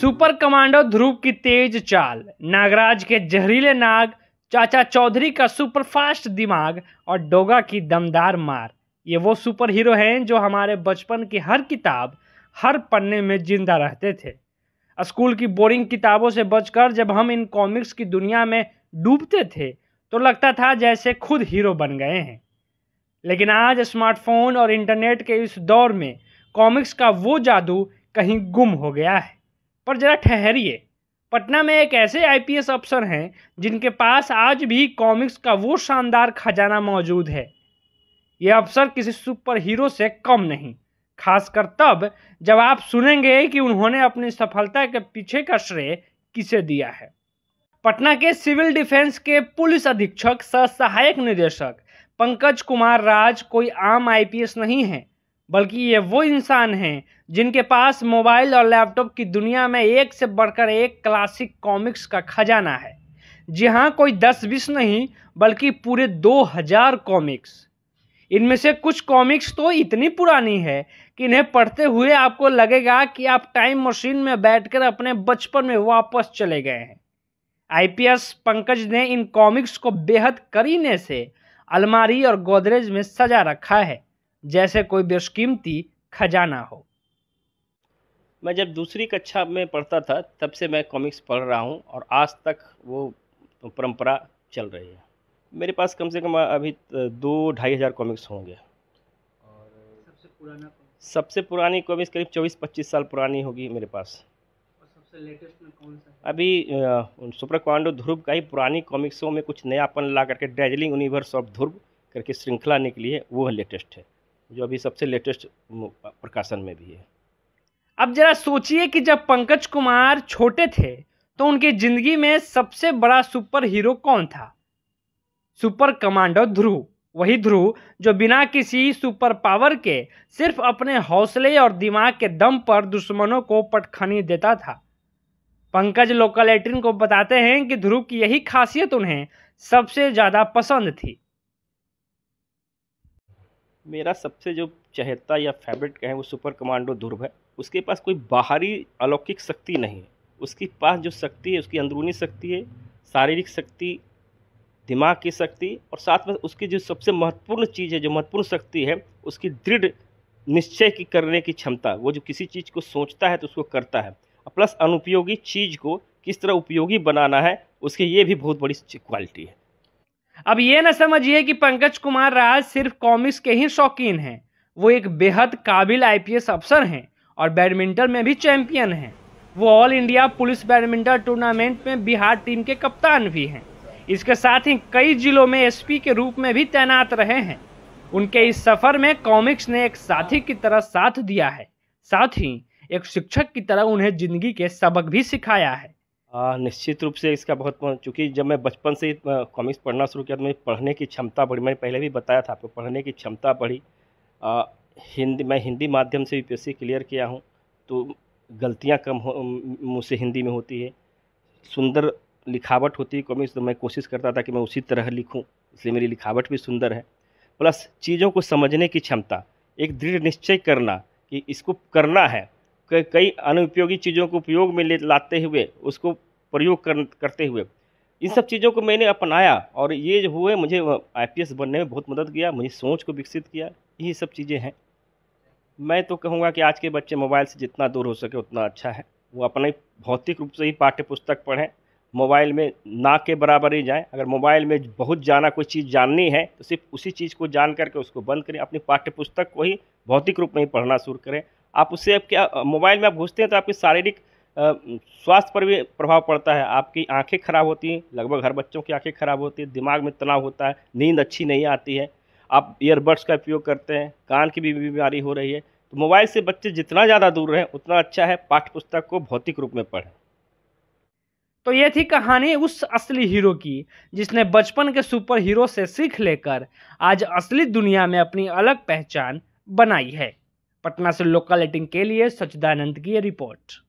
Super commando ध्रुव की तेज चाल, नागराज के जहरीले नाग, चाचा चौधरी का सुपरफास्ट दिमाग और डोगा की दमदार मार, ये वो सुपर हीरो हैं जो हमारे बचपन की हर किताब, हर पन्ने में जिंदा रहते थे। स्कूल की बोरिंग किताबों से बचकर जब हम इन कॉमिक्स की दुनिया में डूबते थे तो लगता था जैसे खुद हीरो बन गए हैं। लेकिन आज स्मार्टफोन और इंटरनेट के इस दौर में कॉमिक्स का वो जादू कहीं गुम हो गया है। पर जरा ठहरिए, पटना में एक ऐसे आईपीएस अफसर हैं जिनके पास आज भी कॉमिक्स का वो शानदार खजाना मौजूद है। ये अफसर किसी सुपर हीरो से कम नहीं, खासकर तब जब आप सुनेंगे कि उन्होंने अपनी सफलता के पीछे का श्रेय किसे दिया है। पटना के सिविल डिफेंस के पुलिस अधीक्षक सह सहायक निदेशक पंकज कुमार राज कोई आम आईपीएस नहीं है, बल्कि ये वो इंसान हैं जिनके पास मोबाइल और लैपटॉप की दुनिया में एक से बढ़कर एक क्लासिक कॉमिक्स का खजाना है। जी हाँ, कोई 10-20 नहीं बल्कि पूरे 2000 कॉमिक्स। इनमें से कुछ कॉमिक्स तो इतनी पुरानी है कि इन्हें पढ़ते हुए आपको लगेगा कि आप टाइम मशीन में बैठकर अपने बचपन में वापस चले गए हैं। आईपीएस पंकज ने इन कॉमिक्स को बेहद करीने से अलमारी और गोदरेज में सजा रखा है, जैसे कोई बेशकीमती खजाना हो। मैं जब दूसरी कक्षा में पढ़ता था तब से मैं कॉमिक्स पढ़ रहा हूँ और आज तक वो परंपरा चल रही है। मेरे पास कम से कम अभी 2-2,500 कॉमिक्स होंगे। और सबसे पुरानी कॉमिक्स करीब 24-25 साल पुरानी होगी मेरे पास। और सबसे लेटेस्ट में कौन सा है? अभी सुपर कमांडो ध्रुव का ही पुरानी कॉमिक्सों में कुछ नयापन ला करके डैजलिंग यूनिवर्स ऑफ ध्रुव करके श्रृंखला निकली है, वो लेटेस्ट है, जो अभी सबसे लेटेस्ट प्रकाशन में भी है। अब जरा सोचिए कि जब पंकज कुमार छोटे थे तो उनकी जिंदगी में सबसे बड़ा सुपर हीरो कौन था? सुपर कमांडो ध्रुव, वही ध्रुव जो बिना किसी सुपर पावर के सिर्फ अपने हौसले और दिमाग के दम पर दुश्मनों को पटखनी देता था। पंकज लोकल 18 को बताते हैं कि ध्रुव की यही खासियत उन्हें सबसे ज्यादा पसंद थी। मेरा सबसे जो चहेता या फेवरेट कहें वो सुपर कमांडो ध्रुव है। उसके पास कोई बाहरी अलौकिक शक्ति नहीं है, उसके पास जो शक्ति है उसकी अंदरूनी शक्ति है, शारीरिक शक्ति, दिमाग की शक्ति, और साथ में उसकी जो सबसे महत्वपूर्ण चीज़ है, जो महत्वपूर्ण शक्ति है, उसकी दृढ़ निश्चय की करने की क्षमता। वो जो किसी चीज़ को सोचता है तो उसको करता है, और प्लस अनुपयोगी चीज़ को किस तरह उपयोगी बनाना है, उसकी ये भी बहुत बड़ी क्वालिटी है। अब ये न समझिए कि पंकज कुमार राज सिर्फ कॉमिक्स के ही शौकीन हैं, वो एक बेहद काबिल आईपीएस अफसर हैं और बैडमिंटन में भी चैंपियन हैं। वो all India police badminton tournament में बिहार टीम के कप्तान भी हैं। इसके साथ ही कई जिलों में एसपी के रूप में भी तैनात रहे हैं। उनके इस सफर में कॉमिक्स ने एक साथी की तरह साथ दिया है, साथ ही एक शिक्षक की तरह उन्हें जिंदगी के सबक भी सिखाया है। निश्चित रूप से इसका बहुत, चूँकि जब मैं बचपन से कॉमिक्स पढ़ना शुरू किया तो मेरी पढ़ने की क्षमता बढ़ी। मैं पहले भी बताया था आपको, पढ़ने की क्षमता बढ़ी। मैं हिंदी माध्यम से यूपीएससी क्लियर किया हूँ, तो गलतियाँ कम मुझसे हिंदी में होती है। सुंदर लिखावट होती है कॉमिक्स, तो मैं कोशिश करता था कि मैं उसी तरह लिखूं, इसलिए मेरी लिखावट भी सुंदर है। प्लस चीज़ों को समझने की क्षमता, एक दृढ़ निश्चय करना कि इसको करना है, कई अनुपयोगी चीज़ों को उपयोग में लाते हुए उसको प्रयोग करते हुए इन सब चीज़ों को मैंने अपनाया, और ये जो हुए मुझे आईपीएस बनने में बहुत मदद किया, मुझे सोच को विकसित किया। यही सब चीज़ें हैं। मैं तो कहूँगा कि आज के बच्चे मोबाइल से जितना दूर हो सके उतना अच्छा है। वो अपने भौतिक रूप से ही पाठ्य पुस्तक पढ़ें, मोबाइल में ना के बराबर ही जाएं। अगर मोबाइल में बहुत कोई चीज़ जाननी है तो सिर्फ उसी चीज़ को जान करके उसको बंद करें, अपनी पाठ्य पुस्तक को ही भौतिक रूप में ही पढ़ना शुरू करें। आप उससे अब क्या, मोबाइल में आप घुसते हैं तो आपकी शारीरिक स्वास्थ्य पर भी प्रभाव पड़ता है। आपकी आंखें खराब होती हैं, लगभग हर बच्चों की आंखें खराब होती है, दिमाग में तनाव होता है, नींद अच्छी नहीं आती है। आप ईयरबड्स का उपयोग करते हैं, कान की भी बीमारी हो रही है। तो मोबाइल से बच्चे जितना ज़्यादा दूर रहें उतना अच्छा है। पाठ्य पुस्तक को भौतिक रूप में पढ़ें। तो ये थी कहानी उस असली हीरो की जिसने बचपन के सुपर हीरो से सीख लेकर आज असली दुनिया में अपनी अलग पहचान बनाई है। पटना से लोकल 18 के लिए सच्चिदानंद की ये रिपोर्ट।